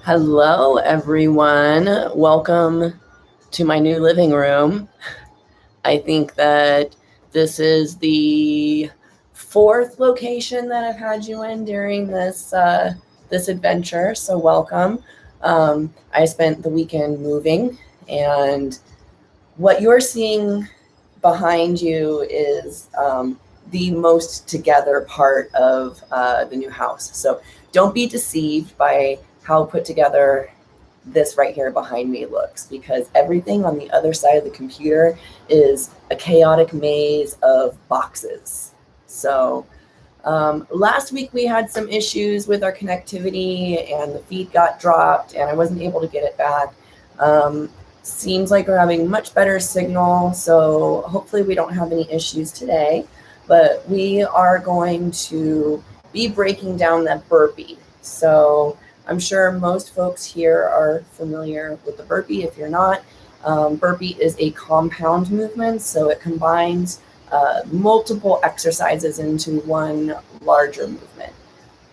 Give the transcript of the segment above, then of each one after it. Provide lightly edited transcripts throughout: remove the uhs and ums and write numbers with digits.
Hello, everyone. Welcome to my new living room. I think that this is the fourth location that I've had you in during this adventure, so welcome. I spent the weekend moving, and what you're seeing behind you is the most together part of the new house. So don't be deceived by how put together this right here behind me looks, because everything on the other side of the computer is a chaotic maze of boxes. So last week we had some issues with our connectivity and the feed got dropped and I wasn't able to get it back. Seems like we're having much better signal, so hopefully we don't have any issues today, but we are going to be breaking down that burpee. So I'm sure most folks here are familiar with the burpee. If you're not, burpee is a compound movement, so it combines multiple exercises into one larger movement.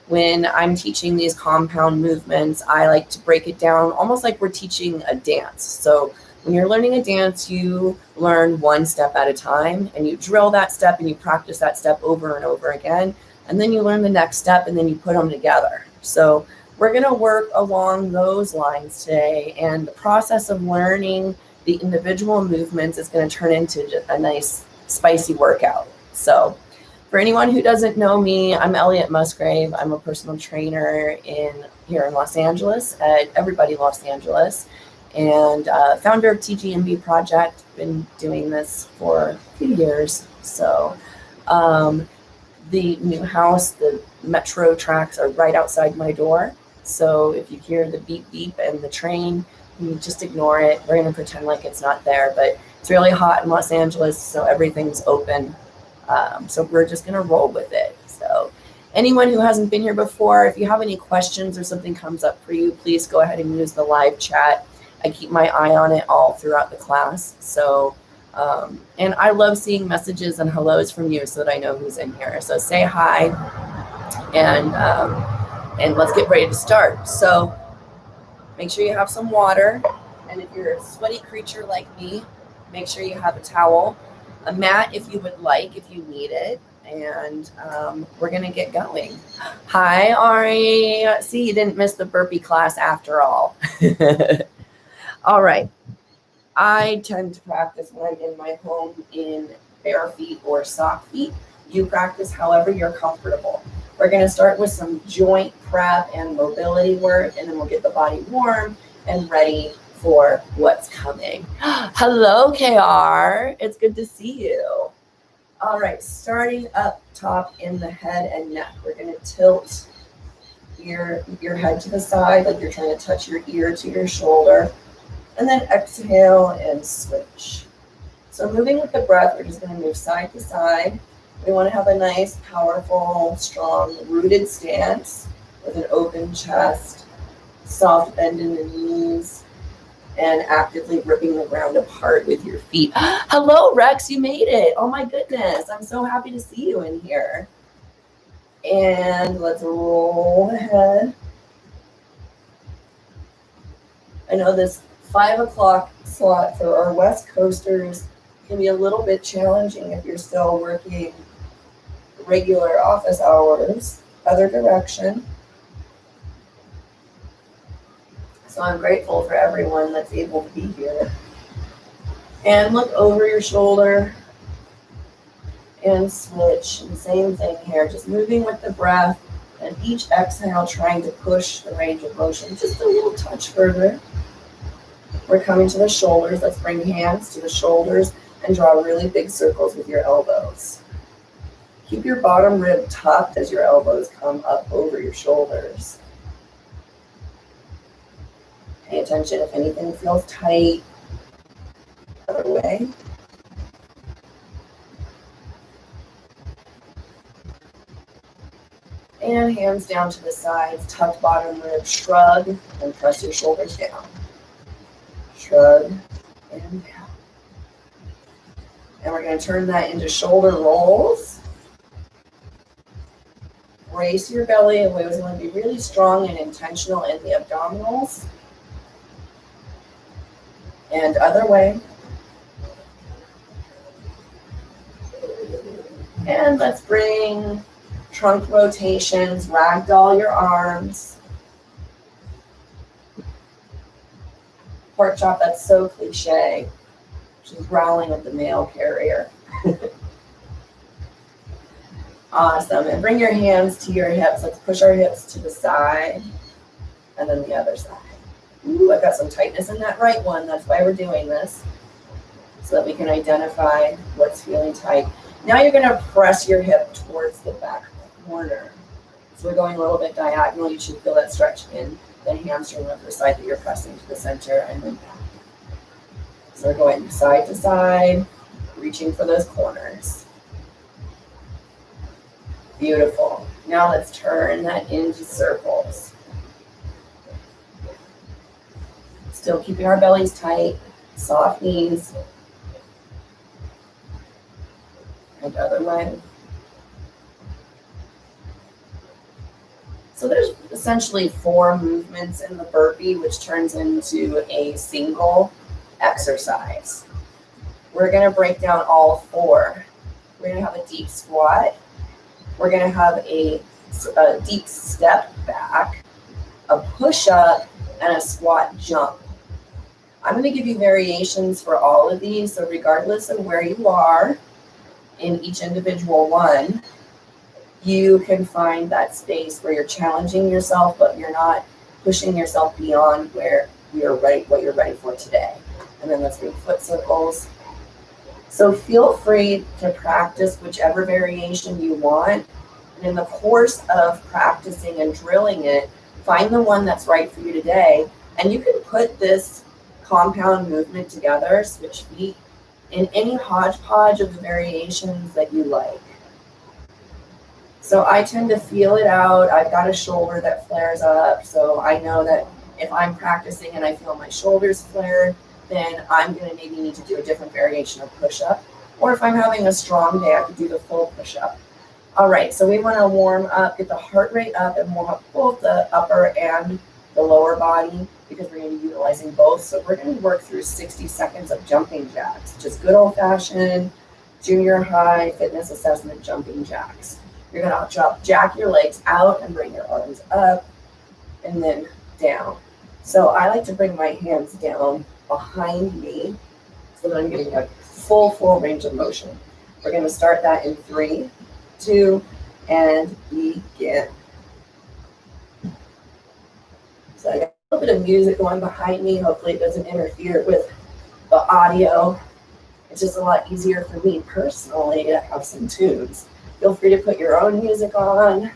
When I'm teaching these compound movements, I like to break it down almost like we're teaching a dance. So when you're learning a dance, you learn one step at a time and you drill that step and you practice that step over and over again. And then you learn the next step and then you put them together. So we're going to work along those lines today. And the process of learning the individual movements is going to turn into a nice spicy workout. So for anyone who doesn't know me, I'm Elliot Musgrave. I'm a personal trainer here in Los Angeles at Everybody Los Angeles, and founder of TG-ENBY project. Been doing this for a few years. So the new house, the metro tracks are right outside my door. So if you hear the beep beep and the train, you just ignore it. We're going to pretend like it's not there, but it's really hot in Los Angeles, so everything's open. So we're just going to roll with it. So anyone who hasn't been here before, if you have any questions or something comes up for you, please go ahead and use the live chat. I keep my eye on it all throughout the class. So, and I love seeing messages and hellos from you so that I know who's in here. So say hi, and let's get ready to start. So make sure you have some water. And if you're a sweaty creature like me, make sure you have a towel. A mat if you would like, if you need it, and we're gonna get going. Hi, Ari. See, you didn't miss the burpee class after all. All right. I tend to practice when I'm in my home in bare feet or sock feet. You practice however you're comfortable. We're gonna start with some joint prep and mobility work, and then we'll get the body warm and ready for what's coming. Hello, KR. It's good to see you. All right, starting up top in the head and neck, we're going to tilt your head to the side like you're trying to touch your ear to your shoulder, and then exhale and switch. So moving with the breath, we're just going to move side to side. We want to have a nice, powerful, strong, rooted stance with an open chest, soft bend in the knees, and actively ripping the ground apart with your feet. Hello, Rex, you made it. Oh my goodness, I'm so happy to see you in here. And let's roll ahead. I know this 5 o'clock slot for our West Coasters can be a little bit challenging if you're still working regular office hours, other direction. So I'm grateful for everyone that's able to be here. And look over your shoulder and switch. And same thing here, just moving with the breath, and each exhale trying to push the range of motion just a little touch further. We're coming to the shoulders. Let's bring hands to the shoulders and draw really big circles with your elbows. Keep your bottom rib tucked as your elbows come up over your shoulders. Pay attention if anything feels tight. Other way. And hands down to the sides, tucked bottom rib, shrug, and press your shoulders down. Shrug and down. And we're going to turn that into shoulder rolls. brace your belly. We always want to be really strong and intentional in the abdominals. And other way. And let's bring trunk rotations, ragdoll your arms. Pork chop, that's so cliche. She's growling at the mail carrier. Awesome. And bring your hands to your hips. Let's push our hips to the side and then the other side. Ooh, I've got some tightness in that right one. That's why we're doing this, so that we can identify what's feeling tight. Now you're going to press your hip towards the back corner. So we're going a little bit diagonal. You should feel that stretch in the hamstring of the side that you're pressing to the center and then back. So we're going side to side, reaching for those corners. Beautiful. Now let's turn that into circles. Still keeping our bellies tight, soft knees. And other way. So there's essentially 4 movements in the burpee, which turns into a single exercise. We're going to break down all 4. We're going to have a deep squat. We're going to have a deep step back, a push-up, and a squat jump. I'm going to give you variations for all of these, so regardless of where you are in each individual one, you can find that space where you're challenging yourself, but you're not pushing yourself beyond where you're ready, what you're ready for today. And then let's do foot circles. So feel free to practice whichever variation you want. And in the course of practicing and drilling it, find the one that's right for you today. And you can put this compound movement together, switch feet, in any hodgepodge of the variations that you like. So I tend to feel it out. I've got a shoulder that flares up, so I know that if I'm practicing and I feel my shoulders flared, then I'm going to maybe need to do a different variation of push-up. Or if I'm having a strong day, I could do the full push-up. All right, so we want to warm up, get the heart rate up, and warm up both the upper and the lower body, because we're going to be utilizing both. So we're going to work through 60 seconds of jumping jacks, just good old-fashioned junior high fitness assessment jumping jacks. You're going to jack your legs out and bring your arms up and then down. So I like to bring my hands down behind me so that I'm getting a full range of motion. We're going to start that in 3, 2, and begin. So I got a little bit of music going behind me. Hopefully it doesn't interfere with the audio. It's just a lot easier for me personally to have some tunes. Feel free to put your own music on.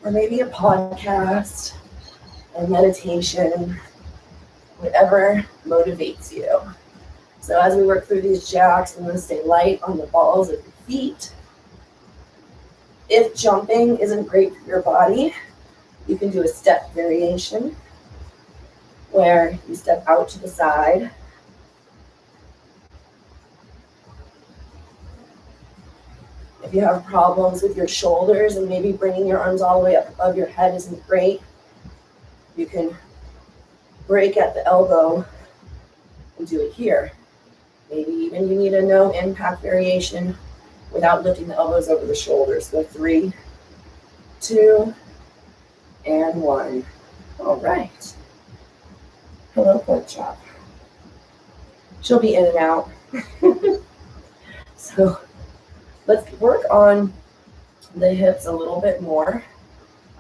Or maybe a podcast, a meditation, whatever motivates you. So as we work through these jacks, we want to stay light on the balls of your feet. If jumping isn't great for your body, you can do a step variation where you step out to the side. If you have problems with your shoulders and maybe bringing your arms all the way up above your head isn't great, you can break at the elbow and do it here. Maybe even you need a no impact variation without lifting the elbows over the shoulders. Go 3, 2, and 1. All right. Hello, pork chop. She'll be in and out. So let's work on the hips a little bit more.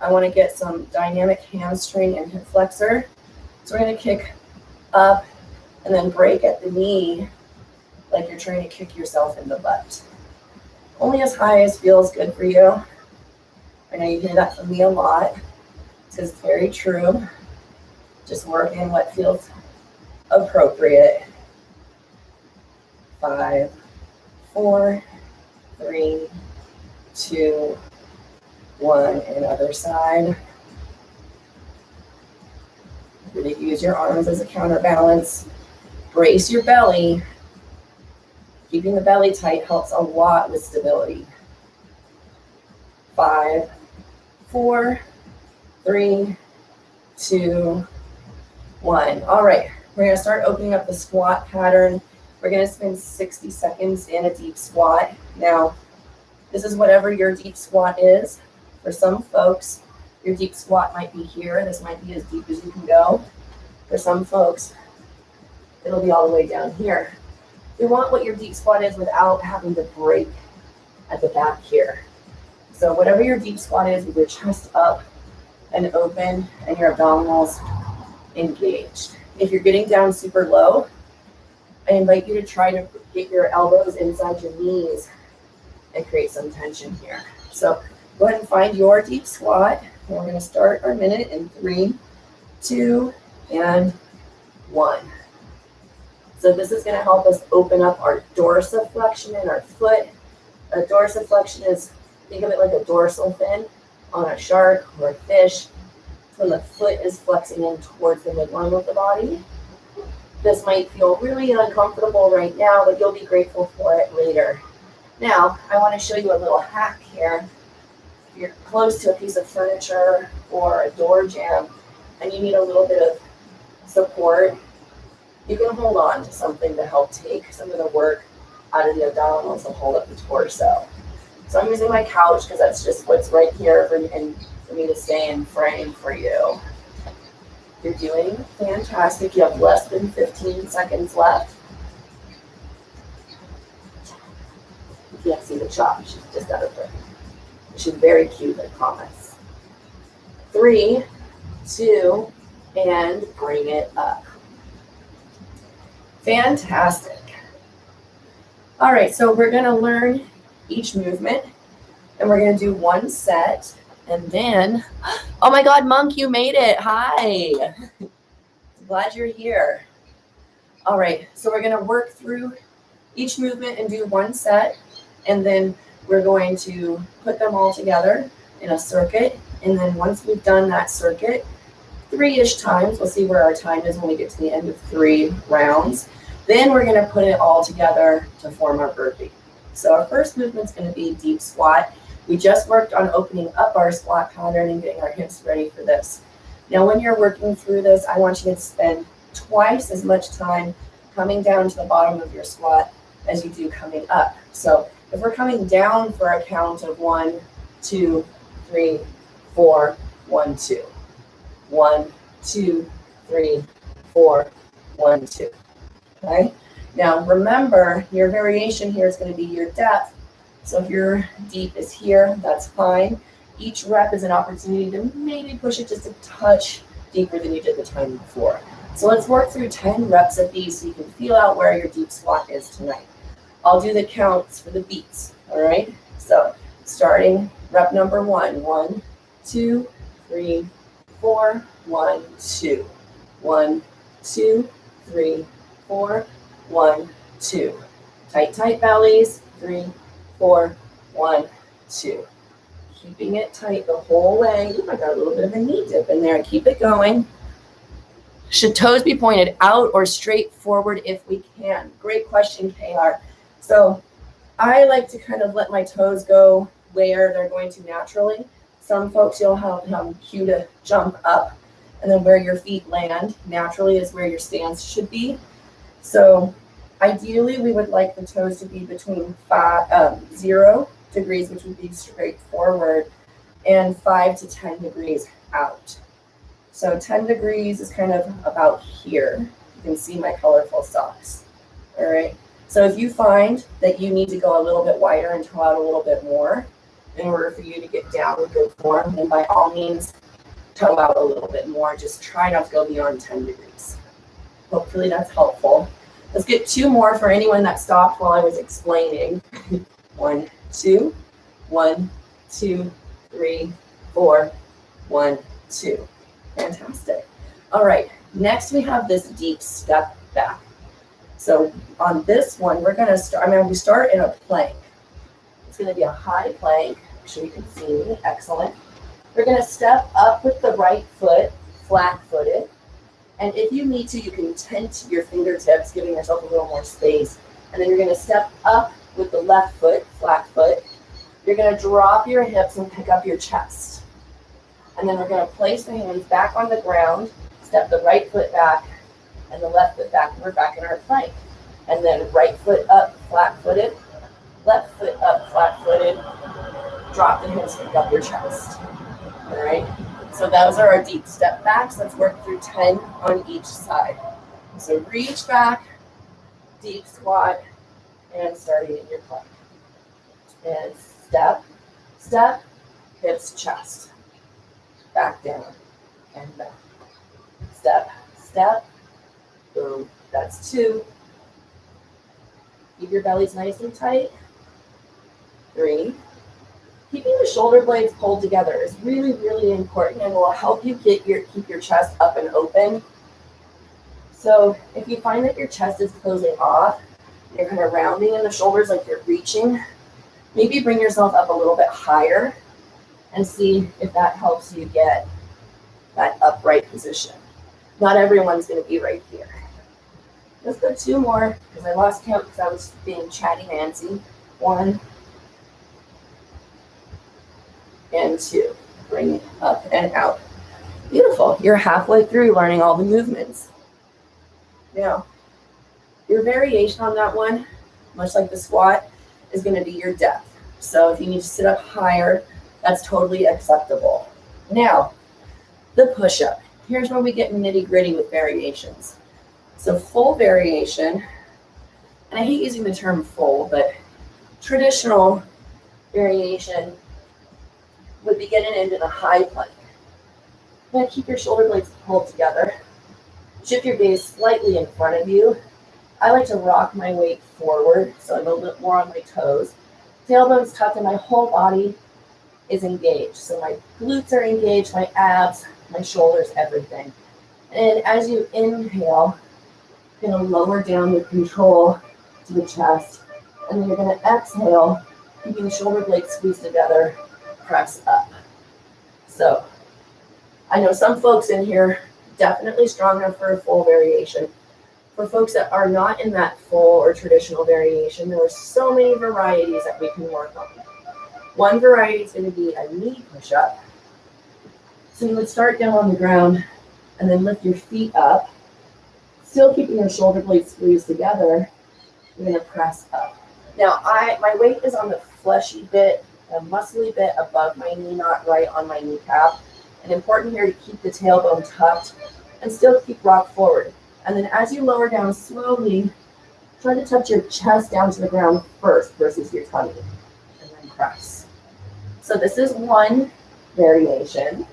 I want to get some dynamic hamstring and hip flexor. So we're going to kick up and then break at the knee like you're trying to kick yourself in the butt. Only as high as feels good for you. I know you hear that from me a lot because it's very true. Just work in what feels appropriate. 5, 4, 3, 2, 1, and other side. You're going to use your arms as a counterbalance. Brace your belly. Keeping the belly tight helps a lot with stability. 5, 4, 3, 2, 1. All right, we're gonna start opening up the squat pattern. We're gonna spend 60 seconds in a deep squat. Now, this is whatever your deep squat is. For some folks, your deep squat might be here. This might be as deep as you can go. For some folks, it'll be all the way down here. You want what your deep squat is without having to break at the back here. So whatever your deep squat is, with your chest up and open and your abdominals engaged. If you're getting down super low, I invite you to try to get your elbows inside your knees and create some tension here. So go ahead and find your deep squat. And we're going to start our minute in 3, 2, and 1. So this is going to help us open up our dorsiflexion in our foot. A dorsiflexion is, think of it like a dorsal fin on a shark or a fish. When the foot is flexing in towards the midline of the body. This might feel really uncomfortable right now, but you'll be grateful for it later. Now, I want to show you a little hack here. If you're close to a piece of furniture or a door jamb and you need a little bit of support, you can hold on to something to help take some of the work out of the abdominals and hold up the torso. So I'm using my couch because that's just what's right here for me to stay in frame for you. You're doing fantastic. You have less than 15 seconds left. You can't see the chop. She's just got her foot. She's very cute, I promise. 3, 2, and bring it up. Fantastic. All right, so we're going to learn each movement, and we're going to do one set. And then, oh my God, Monk, you made it. Hi. Glad you're here. All right, so we're going to work through each movement and do one set. And then we're going to put them all together in a circuit. And then once we've done that circuit, 3-ish times, we'll see where our time is when we get to the end of 3 rounds. Then we're going to put it all together to form our burpee. So our first movement is going to be deep squat. We just worked on opening up our squat pattern and getting our hips ready for this. Now, when you're working through this, I want you to spend twice as much time coming down to the bottom of your squat as you do coming up. So if we're coming down for a count of 1, 2, 3, 4, 1, 2. 1, 2, 3, 4, 1, 2. Okay? Now, remember, your variation here is going to be your depth. So if your deep is here, that's fine. Each rep is an opportunity to maybe push it just a touch deeper than you did the time before. So let's work through 10 reps of these so you can feel out where your deep squat is tonight. I'll do the counts for the beats, all right? So starting rep number 1, 1, 2, 3, 4, 1, 2. 1, 2, 3, 4, 1, 2. Tight, tight bellies, 3, 4, 1, 2. Keeping it tight the whole way. Ooh, I got a little bit of a knee dip in there. Keep it going. Should toes be pointed out or straight forward if we can? Great question, KR. So I like to kind of let my toes go where they're going to naturally. Some folks, you'll have cue to jump up, and then where your feet land naturally is where your stance should be. So ideally, we would like the toes to be between 0 degrees, which would be straight forward, and 5 to 10 degrees out. So 10 degrees is kind of about here. You can see my colorful socks. All right. So if you find that you need to go a little bit wider and toe out a little bit more in order for you to get down with good form, then by all means, toe out a little bit more. Just try not to go beyond 10 degrees. Hopefully that's helpful. Let's get 2 more for anyone that stopped while I was explaining. 1, 2, 1, 2, 3, 4, 1, 2. Fantastic. All right, next we have this deep step back. So on this one, we're going to start, we start in a plank. It's going to be a high plank. Make sure you can see me. Excellent. We're going to step up with the right foot, flat-footed. And if you need to, you can tent your fingertips, giving yourself a little more space And then you're going to step up with the left foot, flat foot. You're going to drop your hips and pick up your chest. And then we're going to place the hands back on the ground, step the right foot back and the left foot back, and we're back in our plank. And then right foot up, flat-footed, left foot up, flat-footed, drop the hips, pick up your chest. All right? So those are our deep step backs. Let's work through 10 on each side. So reach back, deep squat, and starting in your plank. And step, step, hips, chest. Back down and back. Step, step, boom. That's 2. Keep your bellies nice and tight. 3. Keeping the shoulder blades pulled together is really, really important and will help you keep your chest up and open. So if you find that your chest is closing off, you're kind of rounding in the shoulders like you're reaching, maybe bring yourself up a little bit higher and see if that helps you get that upright position. Not everyone's going to be right here. Let's go 2 more because I lost count because I was being chatty Nancy. 1 and 2. Bring it up and out. Beautiful. You're halfway through learning all the movements. Now, your variation on that one, much like the squat, is going to be your depth. So if you need to sit up higher, that's totally acceptable. Now, the push-up. Here's where we get nitty-gritty with variations. So full variation, and I hate using the term full, but traditional variation would be getting into the high plank. Now keep your shoulder blades pulled together. Shift your gaze slightly in front of you. I like to rock my weight forward, so I'm a little bit more on my toes. Tailbone's tucked and my whole body is engaged. So my glutes are engaged, my abs, my shoulders, everything. And as you inhale, you're going to lower down with control to the chest. And then you're going to exhale, keeping the shoulder blades squeezed together, press up. So I know some folks in here definitely strong enough for a full variation. For folks that are not in that full or traditional variation, there are so many varieties that we can work on. One variety is going to be a knee push-up. So you would start down on the ground and then lift your feet up, still keeping your shoulder blades squeezed together. You're going to press up. Now, my weight is on the fleshy bit, the muscly bit above my knee, not right on my kneecap. And important here to keep the tailbone tucked and still keep rock forward. And then as you lower down slowly, try to touch your chest down to the ground first versus your tummy, and then press. So this is one variation.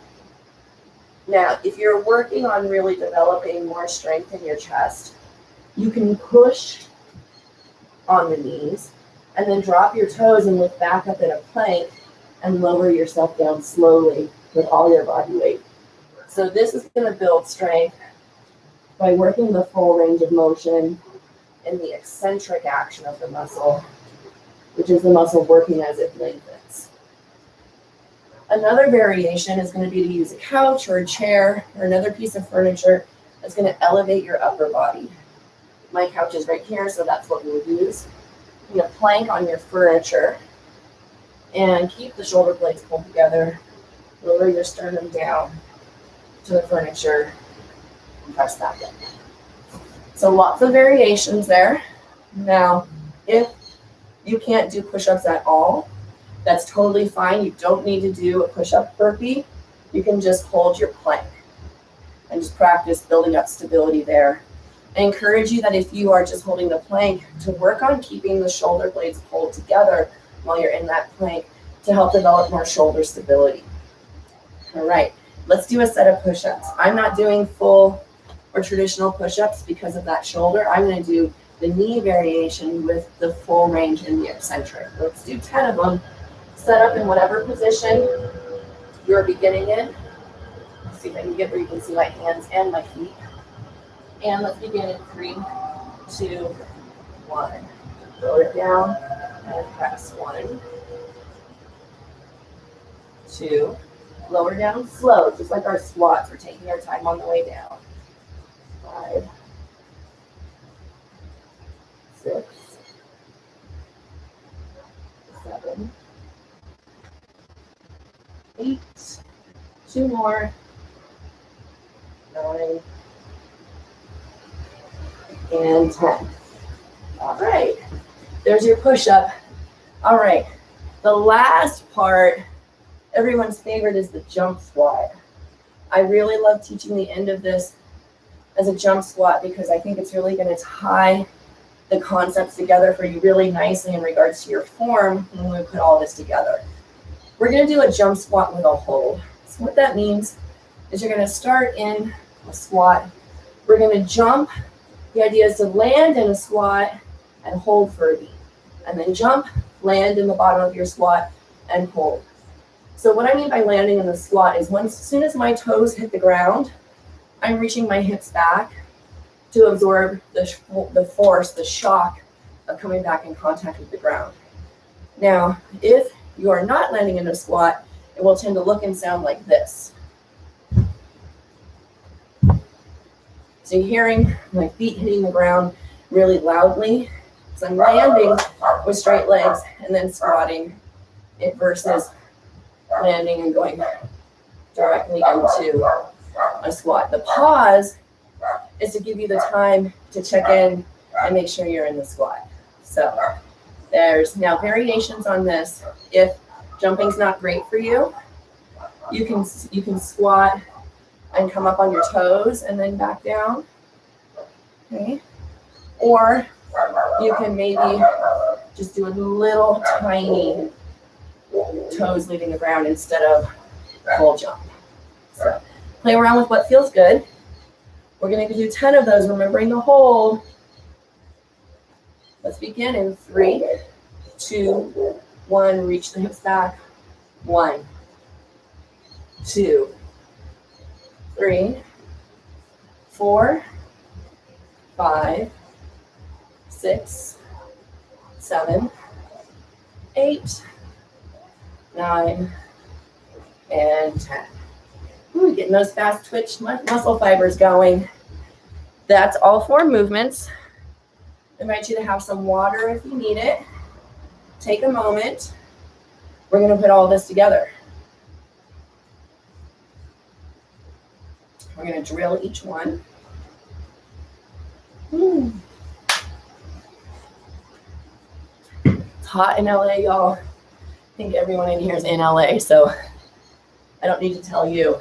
Now, if you're working on really developing more strength in your chest, you can push on the knees and then drop your toes and lift back up in a plank and lower yourself down slowly with all your body weight. So this is going to build strength by working the full range of motion in the eccentric action of the muscle, which is the muscle working as it lengthens. Another variation is going to be to use a couch or a chair or another piece of furniture that's going to elevate your upper body. My couch is right here, so that's what we'll use. You're going to plank on your furniture and keep the shoulder blades pulled together. Lower your sternum down to the furniture and press back in. So lots of variations there. Now, if you can't do push-ups at all, that's totally fine. You don't need to do a push-up burpee. You can just hold your plank and just practice building up stability there. I encourage you that if you are just holding the plank, to work on keeping the shoulder blades pulled together while you're in that plank to help develop more shoulder stability. All right, let's do a set of push-ups. I'm not doing full or traditional push-ups because of that shoulder. I'm going to do the knee variation with the full range in the eccentric. Let's do 10 of them. Set up in whatever position you're beginning in. Let's see if I can get where you can see my hands and my feet. And let's begin in 3, 2, 1. Throw it down and press. 1, 2. Lower down slow, just like our squats. We're taking our time on the way down. 5, 6, 7, 8, 2 more, 9, and 10. All right, there's your push-up. All right, the last part, everyone's favorite, is the jump squat. I really love teaching the end of this as a jump squat because I think it's really going to tie the concepts together for you really nicely in regards to your form when we put all this together. We're going to do a jump squat with a hold. So what that means is you're going to start in a squat. We're going to jump. The idea is to land in a squat and hold for a beat. And then jump, land in the bottom of your squat, and hold. So what I mean by landing in the squat is as soon as my toes hit the ground, I'm reaching my hips back to absorb the force, the shock of coming back in contact with the ground. Now, if you are not landing in a squat, it will tend to look and sound like this. So you're hearing my feet hitting the ground really loudly. So I'm landing with straight legs and then squatting it versus landing and going directly into a squat. The pause is to give you the time to check in and make sure you're in the squat. So there's now variations on this. If jumping's not great for you, you can squat and come up on your toes and then back down. Okay. Or you can maybe just do a little tiny toes leaving the ground instead of full jump. So play around with what feels good. We're going to do 10 of those, remembering the hold. Let's begin in 3, 2, 1. Reach the hips back. 1, 2, 3, 4, 5, 6, 7, 8, 9, and 10. Ooh, getting those fast twitch muscle fibers going. That's all 4 movements. I invite you to have some water if you need it. Take a moment. We're going to put all this together. We're going to drill each one. It's hot in LA, y'all. I think everyone in here is in LA, so I don't need to tell you.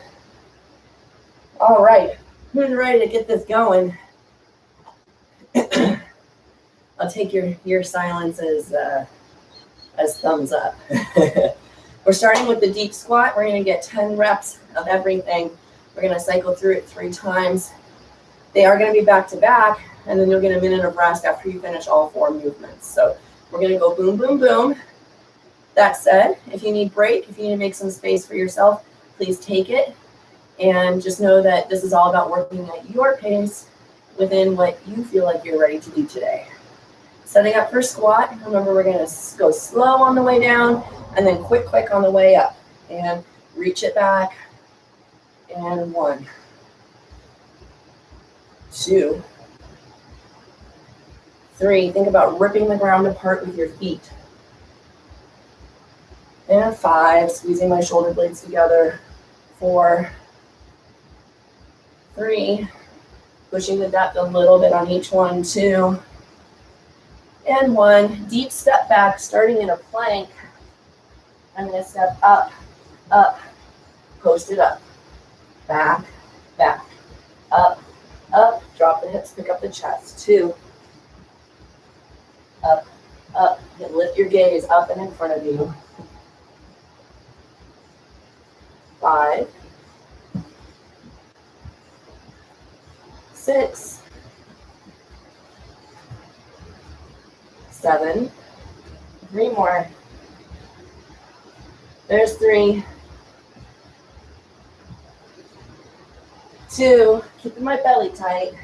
All right, who's ready to get this going? I'll take your silence as thumbs up. We're starting with the deep squat. We're going to get 10 reps of everything. We're going to cycle through it 3 times. They are going to be back to back, and then you'll get a minute of rest after you finish all 4 movements. So we're going to go boom, boom, boom. That said, if you need break, if you need to make some space for yourself, please take it. And just know that this is all about working at your pace within what you feel like you're ready to do today. Setting up for squat. Remember, we're going to go slow on the way down and then quick on the way up. And reach it back. And 1, 2, 3. Think about ripping the ground apart with your feet. And 5, squeezing my shoulder blades together. 4, 3, pushing the depth a little bit on each one. 2, and 1. Deep step back, starting in a plank. I'm going to step up, up, post it up. Back, back, up, up. Drop the hips, pick up the chest. 2, up, up. And lift your gaze up and in front of you. 5, 6, 7, 3 more. There's 3, 2, keeping my belly tight,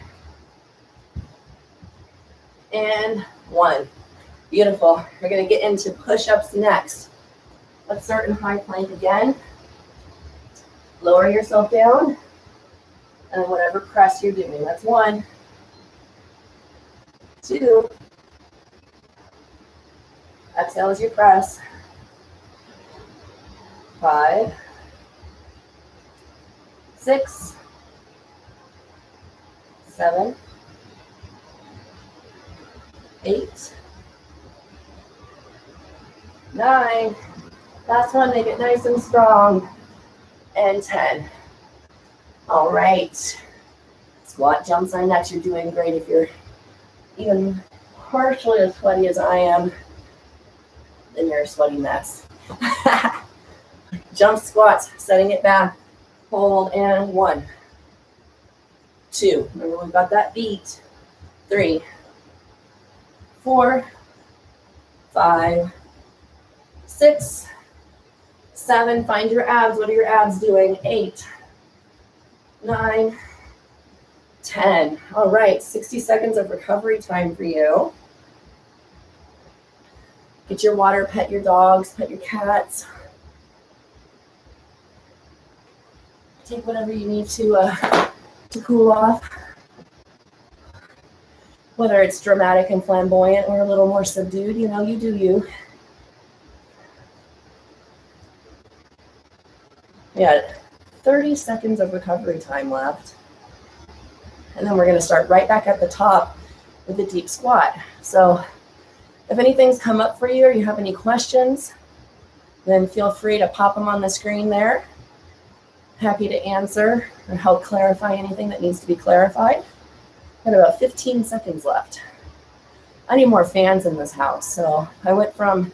and 1. Beautiful. We're going to get into push-ups next. Let's start in high plank again. Lower yourself down, and whatever press you're doing. That's 1, 2. Exhale as you press. 5, 6, 7, 8, 9. Last one, make it nice and strong. And 10. All right. Squat jumps are next. You're doing great. If you're even partially as sweaty as I am, then you're a sweaty mess. Jump squats, setting it back. Hold, and 1, 2. Remember, we've got that beat. 3, 4, 5, 6, 7. Find your abs. What are your abs doing? 8, 9, 10. All right, 60 seconds of recovery time for you. Get your water, pet your dogs, pet your cats. Take whatever you need to cool off. Whether it's dramatic and flamboyant or a little more subdued, you know, you do you. Yeah, 30 seconds of recovery time left. And then we're going to start right back at the top with the deep squat. So if anything's come up for you or you have any questions, then feel free to pop them on the screen there. Happy to answer or help clarify anything that needs to be clarified. Got about 15 seconds left. I need more fans in this house. So I went from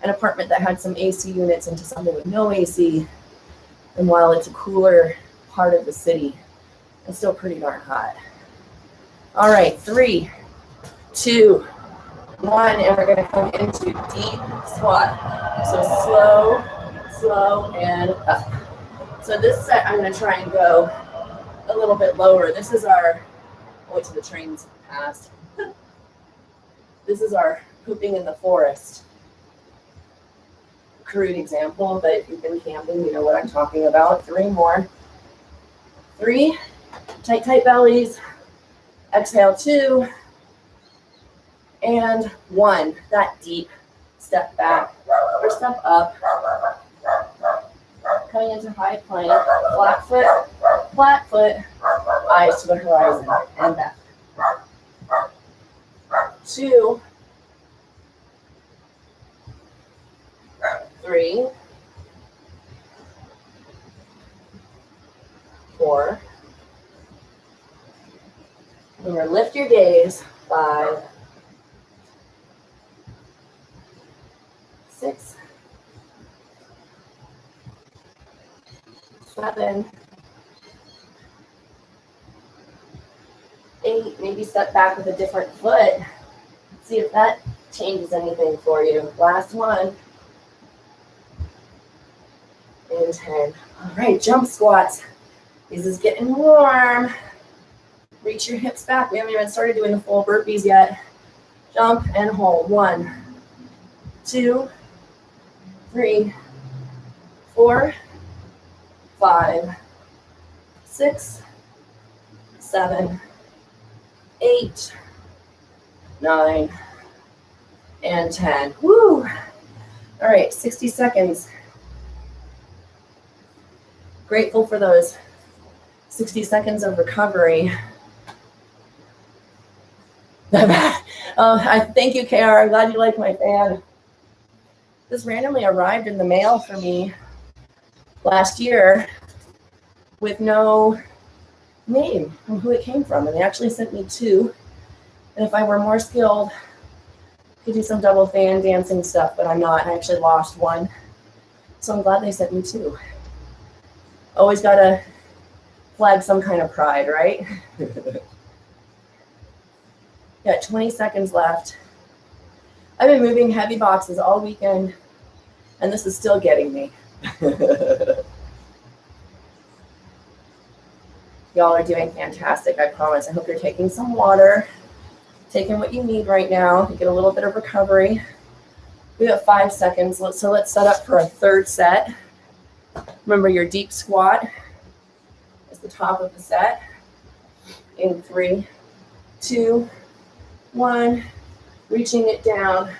an apartment that had some AC units into something with no AC. And while it's a cooler part of the city, it's still pretty darn hot. All right, 3, 2, 1, and we're gonna come into deep squat. So slow, slow, and up. So this set, I'm gonna try and go a little bit lower. This is our, oh, wait till the train's passed. This is our pooping in the forest. Crude example, but if you've been camping, you know what I'm talking about. 3 more. 3, tight, tight bellies. Exhale, 2, and 1. That deep step back or step up. Coming into high plank, flat foot, eyes to the horizon, and back. 2, 3, 4. Remember, lift your gaze. 5, 6, 7, 8. Maybe step back with a different foot. See if that changes anything for you. Last one. And 10. All right, jump squats. This is getting warm. Reach your hips back. We haven't even started doing the full burpees yet. Jump and hold. 1, 2, 3, 4, 5, 6, 7, 8, 9, and 10. Woo! All right, 60 seconds. Grateful for those 60 seconds of recovery. I thank you, KR. I'm glad you like my fan. This randomly arrived in the mail for me last year with no name on who it came from. And they actually sent me 2. And if I were more skilled, I could do some double fan dancing stuff, but I'm not. I actually lost 1. So I'm glad they sent me 2. Always got to flag some kind of pride, right? Got 20 seconds left. I've been moving heavy boxes all weekend, and this is still getting me. Y'all are doing fantastic, I promise. I hope you're taking some water, taking what you need right now to get a little bit of recovery. We have 5 seconds, so let's set up for a 3rd set. Remember, your deep squat is the top of the set. In 3, 2, 1, reaching it down,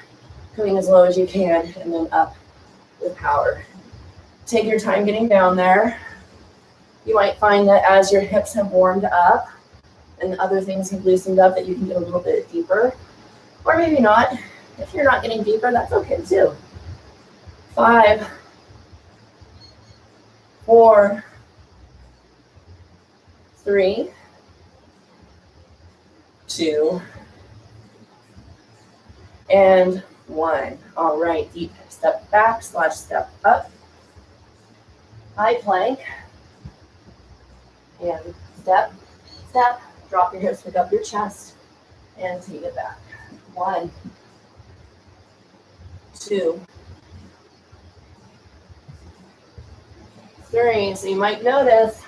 coming as low as you can, and then up with power. Take your time getting down there. You might find that as your hips have warmed up and other things have loosened up that you can get a little bit deeper, or maybe not. If you're not getting deeper, that's okay too. 5, 4, 3, 2, and 1. All right, deep step back / step up. High plank. And step, step, drop your hips, pick up your chest, and take it back. 1, 2, 3. So you might notice,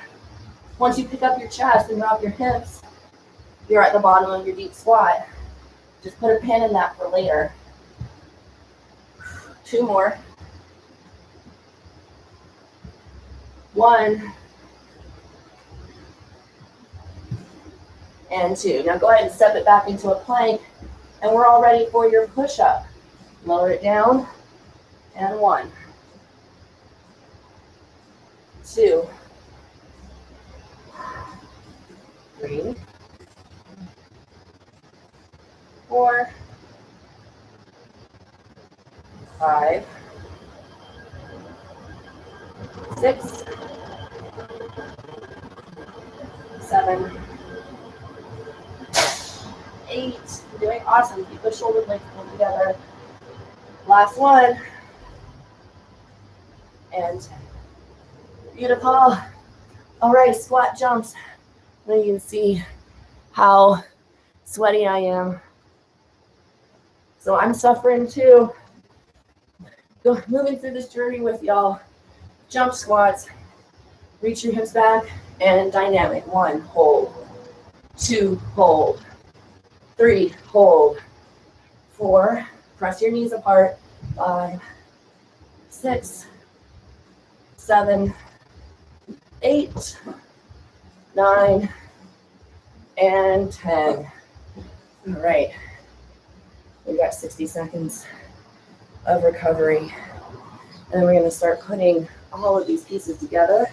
once you pick up your chest and drop your hips, you're at the bottom of your deep squat. Just put a pin in that for later. 2 more. 1, and 2. Now go ahead and step it back into a plank, and we're all ready for your push-up. Lower it down, and 1, 2, 3, 4, 5, 6, 7, 8. You're doing awesome. Keep the shoulder blades pulled together. Last one. And 10. Beautiful. All right, squat jumps. Now you can see how sweaty I am. So I'm suffering too. Moving through this journey with y'all. Jump squats. Reach your hips back and dynamic. 1, hold. 2, hold. 3, hold. 4, press your knees apart. 5, 6, 7, 8, 9, and 10. All right. We've got 60 seconds of recovery. And then we're going to start putting all of these pieces together,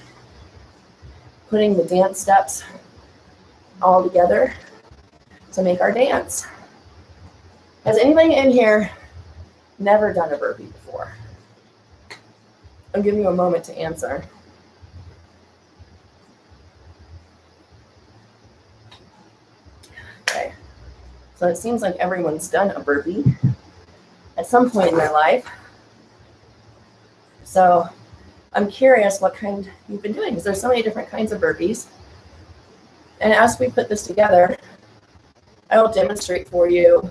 putting the dance steps all together to make our dance. Has anybody in here never done a burpee before? I'll give you a moment to answer. Okay, so it seems like everyone's done a burpee at some point in their life. So I'm curious what kind you've been doing, because there's so many different kinds of burpees. And as we put this together, I will demonstrate for you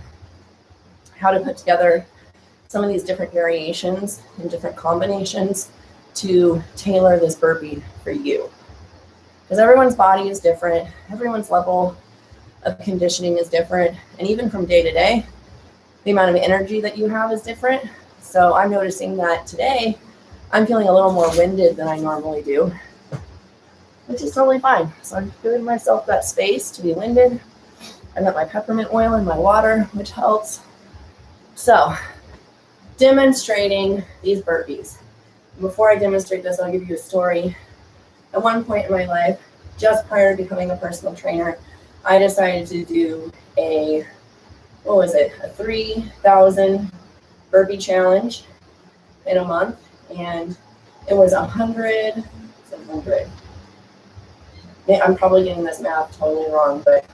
how to put together some of these different variations and different combinations to tailor this burpee for you. Because everyone's body is different, everyone's level of conditioning is different, and even from day to day, the amount of energy that you have is different. So I'm noticing that today, I'm feeling a little more winded than I normally do, which is totally fine. So I'm giving myself that space to be winded. I've got my peppermint oil in my water, which helps. So, demonstrating these burpees. Before I demonstrate this, I'll give you a story. At one point in my life, just prior to becoming a personal trainer, I decided to do a 3,000 burpee challenge in a month. And it was 100. I'm probably getting this math totally wrong, but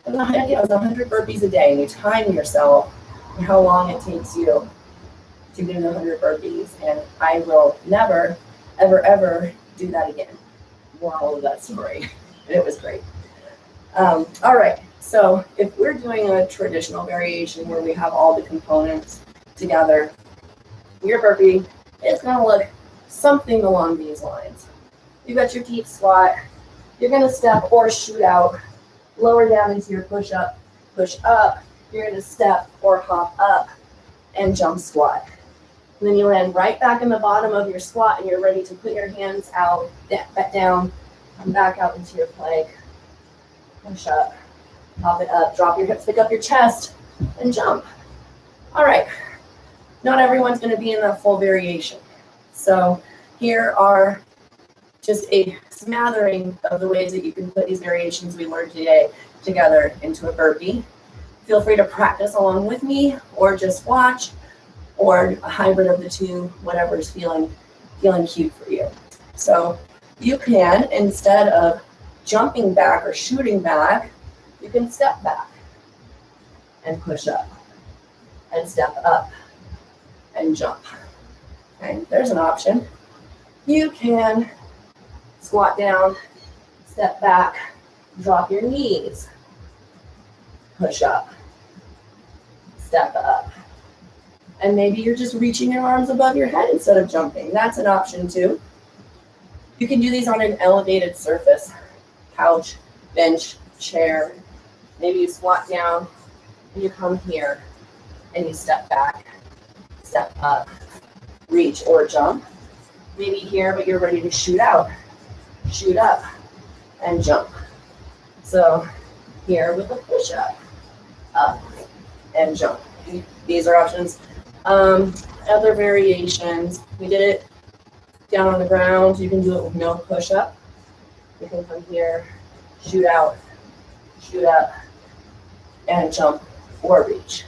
it was 100 burpees a day. And you time yourself and how long it takes you to do 100 burpees. And I will never, ever, ever do that again. Moral of that story. It was great. All right. So if we're doing a traditional variation where we have all the components together, your burpee is going to look something along these lines. You've got your deep squat. You're going to step or shoot out, lower down into your push-up, push up. You're going to step or hop up and jump squat. And then you land right back in the bottom of your squat, and you're ready to put your hands out, back down, come back out into your plank, push up, hop it up, drop your hips, pick up your chest, and jump. All right. Not everyone's going to be in that full variation. So here are just a smattering of the ways that you can put these variations we learned today together into a burpee. Feel free to practice along with me, or just watch, or a hybrid of the two, whatever's feeling cute for you. So you can, instead of jumping back or shooting back, you can step back and push up, and step up and jump. Okay, there's an option. You can squat down, step back, drop your knees, push up, step up. And maybe you're just reaching your arms above your head instead of jumping. That's an option too. You can do these on an elevated surface, couch, bench, chair. Maybe you squat down and you come here and you step back, step up, reach or jump. Maybe here, but you're ready to shoot out, shoot up, and jump. So here with a push-up, up, and jump. These are options. Other variations, we did it down on the ground. You can do it with no push-up. You can come here, shoot out, shoot up, and jump or reach.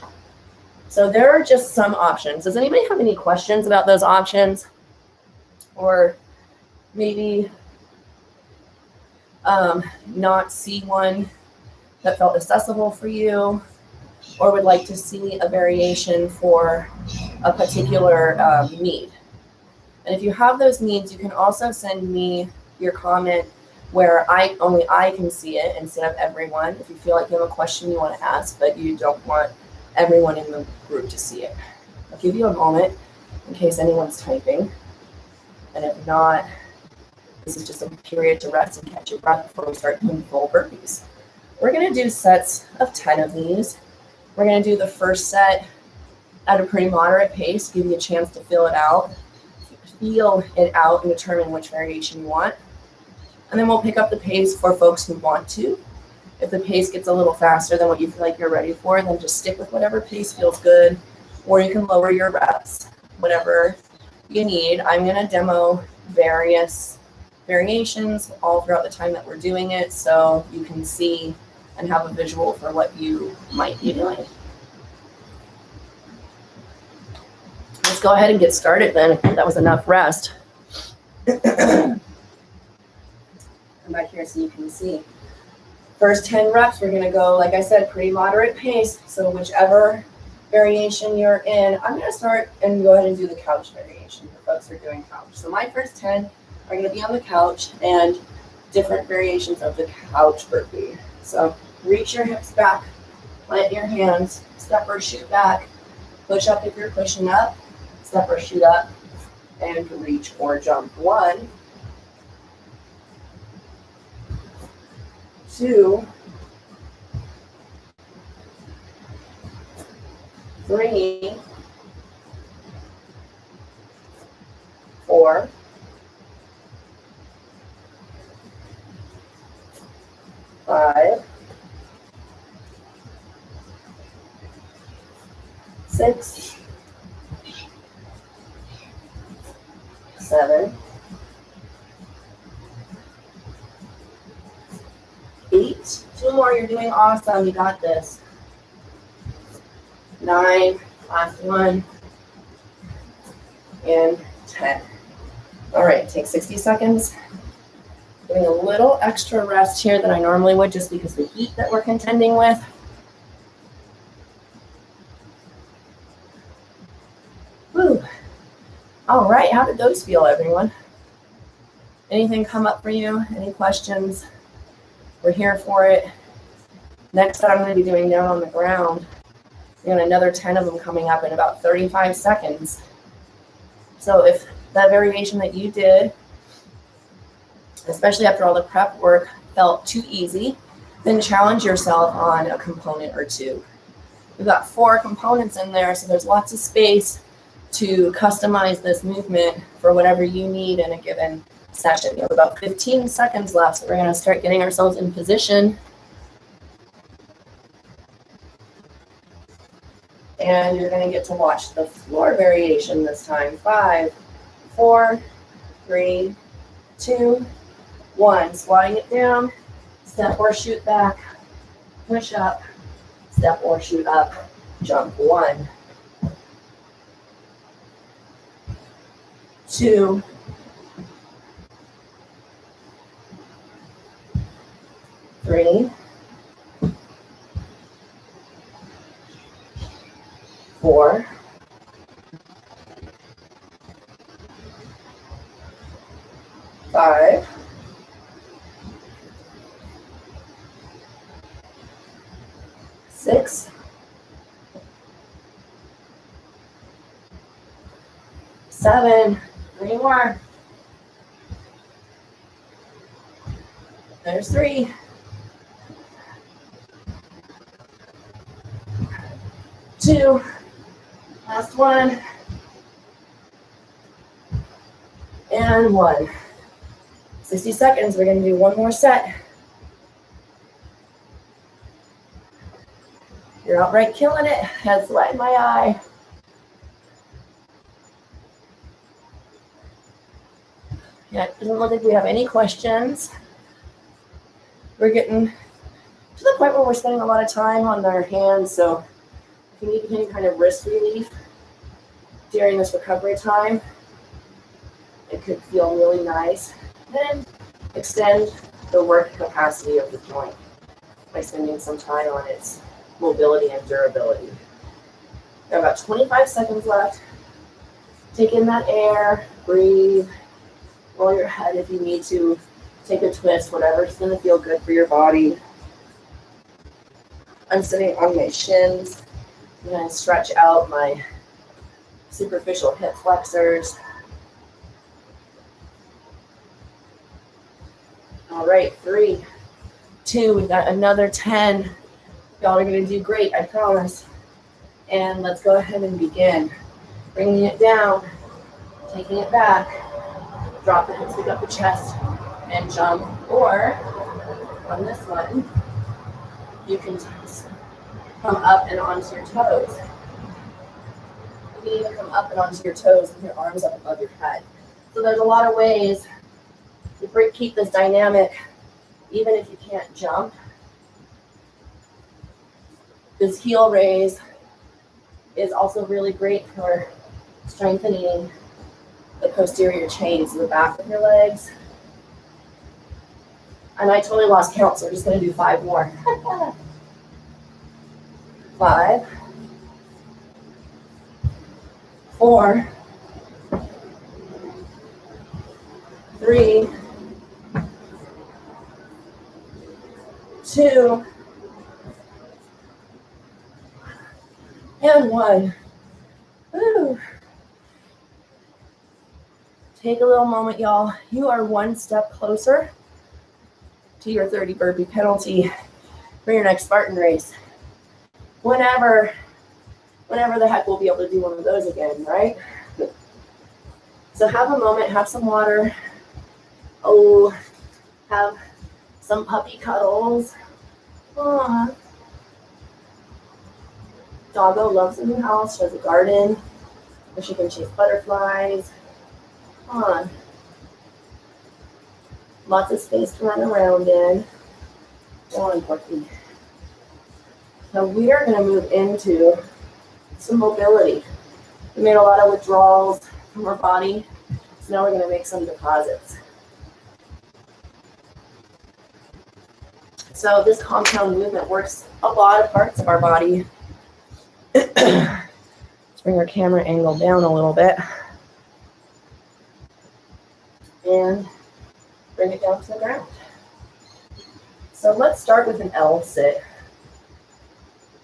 So there are just some options. Does anybody have any questions about those options? Or maybe not see one that felt accessible for you, or would like to see a variation for a particular need. And if you have those needs, you can also send me your comment where only I can see it instead of everyone. If you feel like you have a question you want to ask, but you don't want everyone in the group to see it. I'll give you a moment in case anyone's typing. And if not, this is just a period to rest and catch your breath before we start doing full burpees. We're going to do sets of 10 of these. We're going to do the first set at a pretty moderate pace, give you a chance to feel it out and determine which variation you want. And then we'll pick up the pace for folks who want to. If the pace gets a little faster than what you feel like you're ready for, then just stick with whatever pace feels good, or you can lower your reps, whatever you need. I'm going to demo various variations all throughout the time that we're doing it, so you can see and have a visual for what you might be doing. Let's go ahead and get started then. That was enough rest. Come back here so you can see. First 10 reps, we're going to go, like I said, pretty moderate pace. So whichever variation you're in, I'm going to start and go ahead and do the couch variation for folks who are doing couch. So my first 10 are going to be on the couch and different variations of the couch burpee. So reach your hips back, plant your hands, step or shoot back, push up if you're pushing up, step or shoot up, and reach or jump. 1, 2, 3, 4, 5, 6, 7, 8. 2 more. You're doing awesome. You got this. 9. Last one. And 10. All right. Take 60 seconds. Doing a little extra rest here than I normally would, just because the heat that we're contending with. Woo. All right. How did those feel, everyone? Anything come up for you? Any questions? We're here for it. Next set I'm going to be doing down on the ground. We got another 10 of them coming up in about 35 seconds. So if that variation that you did, especially after all the prep work, felt too easy, then challenge yourself on a component or two. We've got 4 components in there, so there's lots of space to customize this movement for whatever you need in a given session. We have about 15 seconds left, so we're going to start getting ourselves in position. And you're going to get to watch the floor variation this time. 5, 4, 3, 2, 1. Sliding it down, step or shoot back, push up, step or shoot up, jump. 1, 2, 3, 4, 5, 6, 7, 3 more. There's 3. 2, last one, and 1. 60 seconds, we're gonna do one more set. You're outright killing it. Head sweat in my eye. Yeah, it doesn't look like we have any questions. We're getting to the point where we're spending a lot of time on our hands, so if you need any kind of wrist relief during this recovery time, it could feel really nice. Then extend the work capacity of the joint by spending some time on its mobility and durability. We have about 25 seconds left. Take in that air, breathe, roll your head if you need to, take a twist, whatever's going to feel good for your body. I'm sitting on my shins. I'm going to stretch out my superficial hip flexors. All right, 3, 2, we've got another 10. Y'all are going to do great, I promise. And let's go ahead and begin. Bringing it down, taking it back, drop the hips, pick up the chest, and jump. Or on this one, you can come up and onto your toes. You can even come up and onto your toes with your arms up above your head. So there's a lot of ways to keep this dynamic, even if you can't jump. This heel raise is also really great for strengthening the posterior chains in the back of your legs. And I totally lost count, so we're just going to do 5 more. 5, 4, 3, 2, and 1. Woo. Take a little moment, y'all. You are one step closer to your 30 burpee penalty for your next Spartan race. Whenever the heck we'll be able to do one of those again, right? So have a moment, have some water. Oh, have some puppy cuddles. Aww. Doggo loves a new house. She has a garden where she can chase butterflies. Come on. Lots of space to run around in. So important. Now we are going to move into some mobility. We made a lot of withdrawals from our body, so now we're going to make some deposits. So this compound movement works a lot of parts of our body. Let's bring our camera angle down a little bit. And bring it down to the ground. So let's start with an L sit.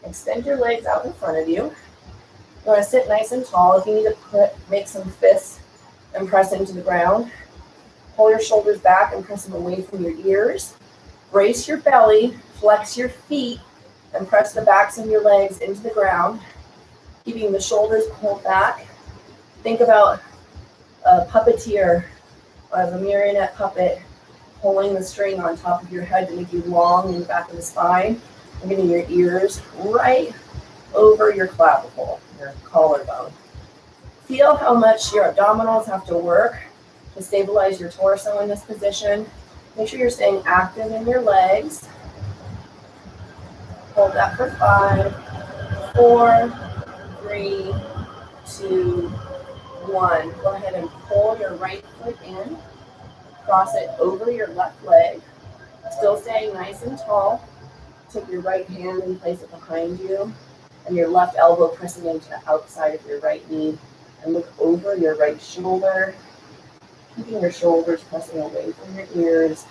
Extend your legs out in front of you. You want to sit nice and tall. If you need to make some fists and press into the ground, pull your shoulders back and press them away from your ears. Brace your belly, flex your feet, and press the backs of your legs into the ground, keeping the shoulders pulled back. Think about a puppeteer or a marionette puppet pulling the string on top of your head to make you long in the back of the spine, and getting your ears right over your clavicle, your collarbone. Feel how much your abdominals have to work To stabilize your torso in this position, make sure you're staying active in your legs. Hold that for 5, 4, 3, 2, 1. Go ahead and pull your right foot in. Cross it over your left leg. Still staying nice and tall. Take your right hand and place it behind you, and your left elbow pressing into the outside of your right knee. And look over your right shoulder, keeping your shoulders pressing away from your ears.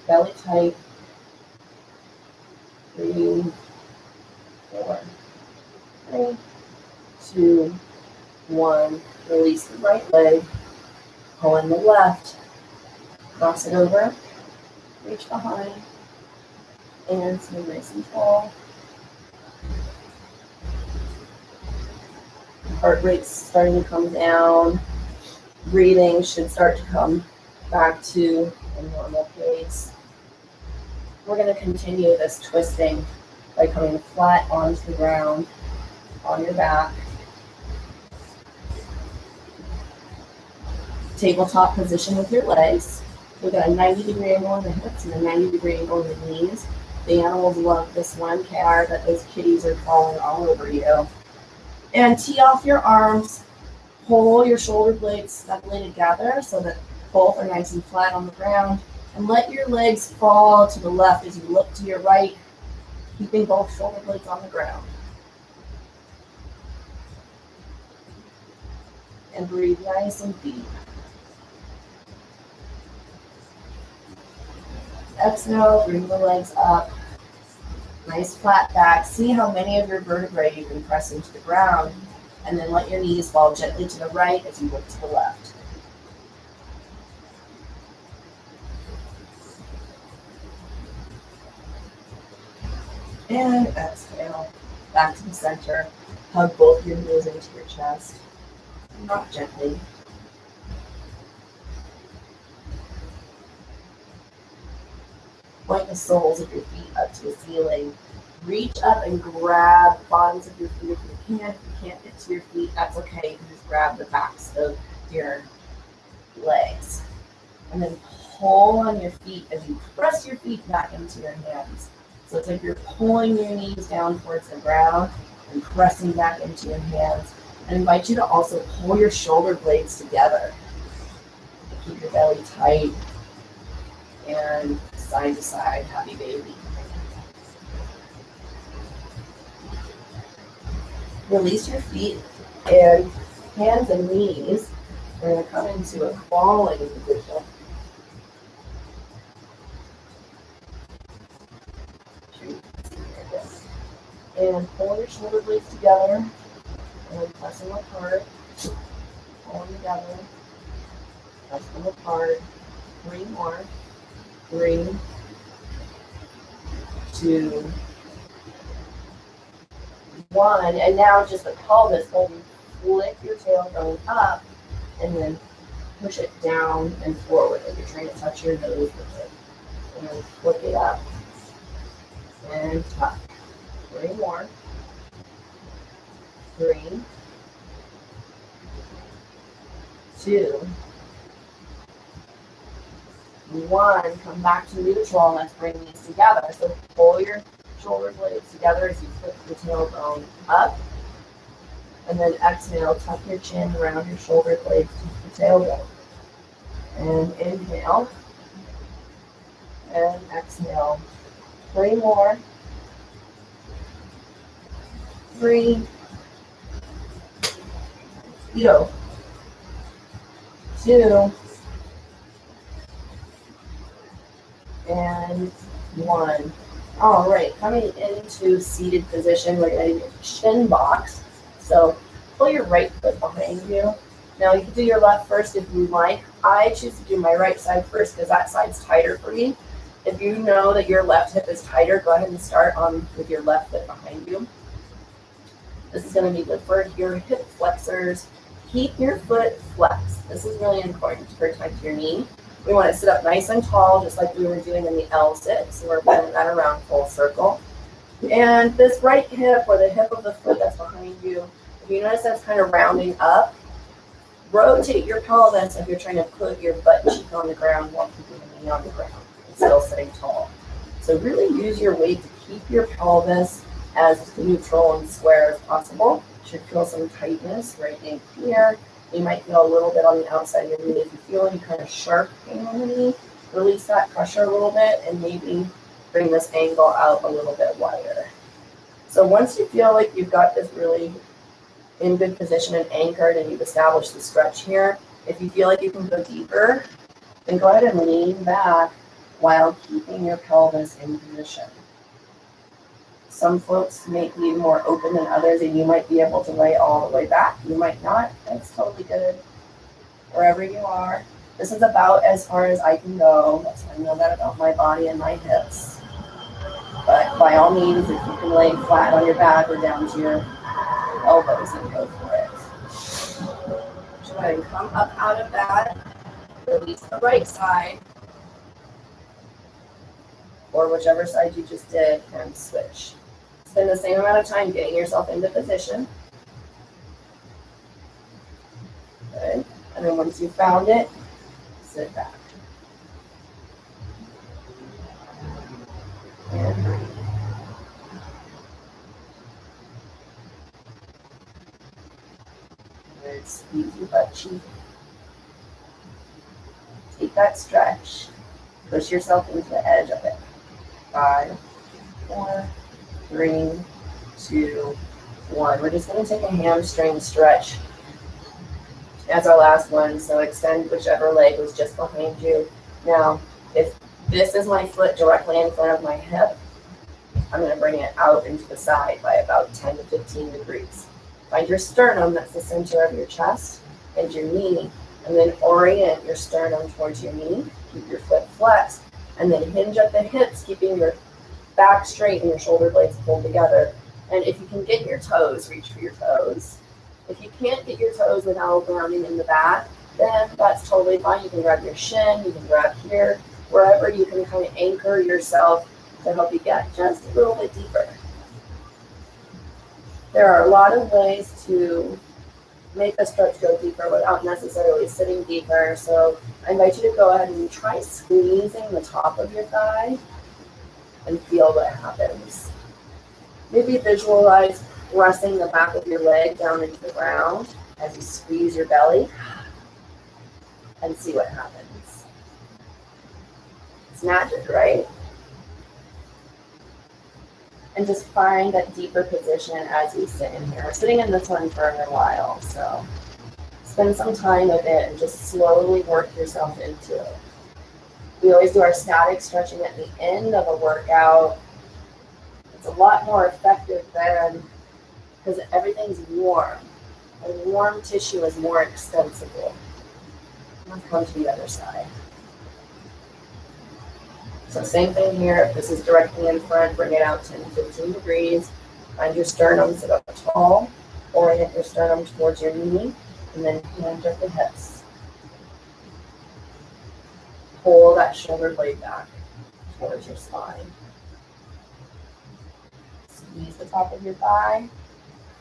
Belly tight. 3, 4, 3, 2, 1. Release the right leg. Pull in the left. Cross it over. Reach behind. And stay nice and tall. Heart rate's starting to come down. Breathing should start to come back to a normal pace. We're going to continue this twisting by coming flat onto the ground, on your back. Tabletop position with your legs. We've got a 90-degree angle in the hips and a 90-degree angle in the knees. The animals love this one. Care that those kitties are falling all over you. And tee off your arms. Pull your shoulder blades snugly together so that both are nice and flat on the ground. And let your legs fall to the left as you look to your right, keeping both shoulder blades on the ground. And breathe nice and deep. Exhale, bring the legs up. Nice flat back. See how many of your vertebrae you can press into the ground. And then let your knees fall gently to the right as you look to the left. And exhale. Back to the center. Hug both your knees into your chest. Rock gently. Point the soles of your feet up to the ceiling. Reach up and grab the bottoms of your feet if you can. If you can't get to your feet, that's okay. You can just grab the backs of your legs. And then pull on your feet as you press your feet back into your hands. So it's like you're pulling your knees down towards the ground and pressing back into your hands. I invite you to also pull your shoulder blades together. Keep your belly tight and side to side, happy baby. Release your feet and hands and knees. We're going to come into a crawling position. And pull your shoulder blades together and press them apart. Pull them together. Press them apart. 3 more. 3, 2, 1. And now just the pelvis, hold and flick your tail going up and then push it down and forward like you're trying to touch your nose with it. And then flick it up and tuck. 3 more. 3, 2, 1. Come back to neutral and let's bring these together. So pull your shoulder blades together as you flip the tailbone up. And then exhale, tuck your chin around your shoulder blades to the tailbone. And inhale. And exhale. 3 more. 3, 2, and 1. All right, coming into seated position, we're going to do chin box. So pull your right foot behind you. Now you can do your left first if you like. I choose to do my right side first because that side's tighter for me. If you know that your left hip is tighter, go ahead and start on with your left foot behind you. This is going to be good for your hip flexors. Keep your foot flexed. This is really important to protect your knee. We want to sit up nice and tall, just like we were doing in the L sit. So we're pulling that around full circle. And this right hip, or the hip of the foot that's behind you, if you notice that's kind of rounding up, Rotate your pelvis if you're trying to put your butt cheek on the ground while keeping the knee on the ground and still sitting tall. So really use your weight to keep your pelvis as neutral and square as possible. You should feel some tightness right in here. You might feel a little bit on the outside of your knee. If you feel any kind of sharp pain on the knee, release that pressure a little bit and maybe bring this angle out a little bit wider. So once you feel like you've got this really in good position and anchored and you've established the stretch here, if you feel like you can go deeper, then go ahead and lean back while keeping your pelvis in position. Some folks may be more open than others, and you might be able to lay all the way back. You might not. That's totally good. Wherever you are. This is about as far as I can go. That's why I know that about my body and my hips. But by all means, if you can lay flat on your back or down to your elbows and go for it. Go ahead and come up out of that. Release the right side. Or whichever side you just did, and switch. Spend the same amount of time getting yourself into position. Good. And then once you've found it, sit back. And breathe. Good. Squeeze your butt cheek. Take that stretch. Push yourself into the edge of it. 5, 4, 3, 2, 1. We're just going to take a hamstring stretch as our last one. So extend whichever leg was just behind you. Now, if this is my foot directly in front of my hip, I'm going to bring it out into the side by about 10 to 15 degrees. Find your sternum, that's the center of your chest, and your knee, and then orient your sternum towards your knee. Keep your foot flexed, and then hinge at the hips, keeping your back straight and your shoulder blades pulled together. And if you can get your toes, reach for your toes. If you can't get your toes without grounding in the back, then that's totally fine. You can grab your shin, you can grab here, wherever you can kind of anchor yourself to help you get just a little bit deeper. There are a lot of ways to make a stretch go deeper without necessarily sitting deeper. So I invite you to go ahead and try squeezing the top of your thigh and feel what happens. Maybe visualize pressing the back of your leg down into the ground as you squeeze your belly and see what happens. It's magic, right? And just find that deeper position as you sit in here. We're sitting in this one for a while, so spend some time with it and just slowly work yourself into it. We always do our static stretching at the end of a workout. It's a lot more effective then because everything's warm. And warm tissue is more extensible. Let's come to the other side. So same thing here. If this is directly in front, bring it out 10 to 15 degrees. Find your sternum, sit up tall. Orient your sternum towards your knee, and then hinge at the hips. Pull that shoulder blade back towards your spine. Squeeze the top of your thigh.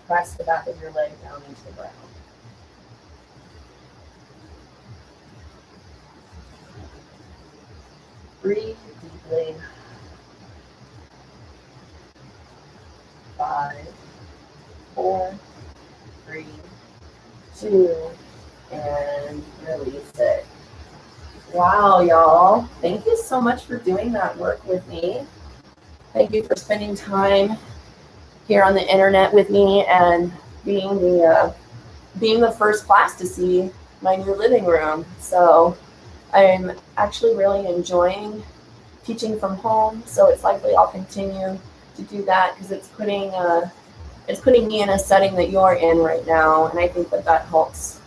Press the back of your leg down into the ground. Breathe deeply. 5, 4, 3, 2, and release it. Wow, y'all. Thank you so much for doing that work with me. Thank you for spending time here on the internet with me and being the first class to see my new living room. So I'm actually really enjoying teaching from home, so it's likely I'll continue to do that because it's putting me in a setting that you're in right now, and I think that helps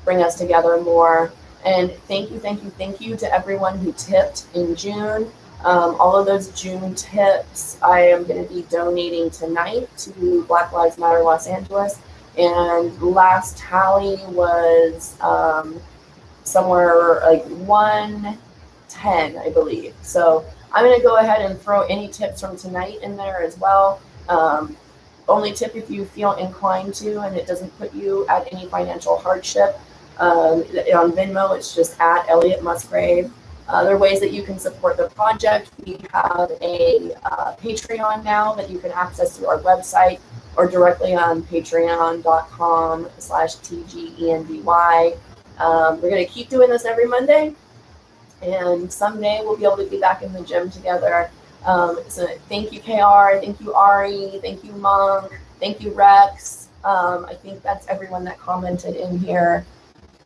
bring us together more. And thank you to everyone who tipped in June. All of those June tips I am going to be donating tonight to Black Lives Matter Los Angeles, and last tally was somewhere like 110, I believe. So I'm going to go ahead and throw any tips from tonight in there as well. Only tip if you feel inclined to and it doesn't put you at any financial hardship. On Venmo, it's just at Elliot Musgrave. There are ways that you can support the project. We have a Patreon now that you can access through our website or directly on patreon.com/TG-ENBY. We're going to keep doing this every Monday, and someday we'll be able to be back in the gym together. So thank you, KR. Thank you, Ari. Thank you, Monk. Thank you, Rex. I think that's everyone that commented in here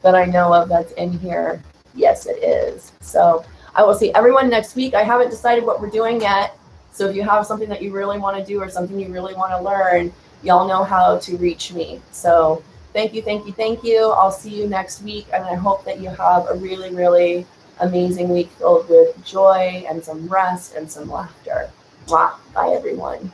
that I know of that's in here. Yes, it is. So I will see everyone next week. I haven't decided what we're doing yet. So if you have something that you really want to do or something you really want to learn, y'all know how to reach me. So thank you, thank you, thank you. I'll see you next week. And I hope that you have a really, really amazing week filled with joy and some rest and some laughter. Wow. Bye, everyone.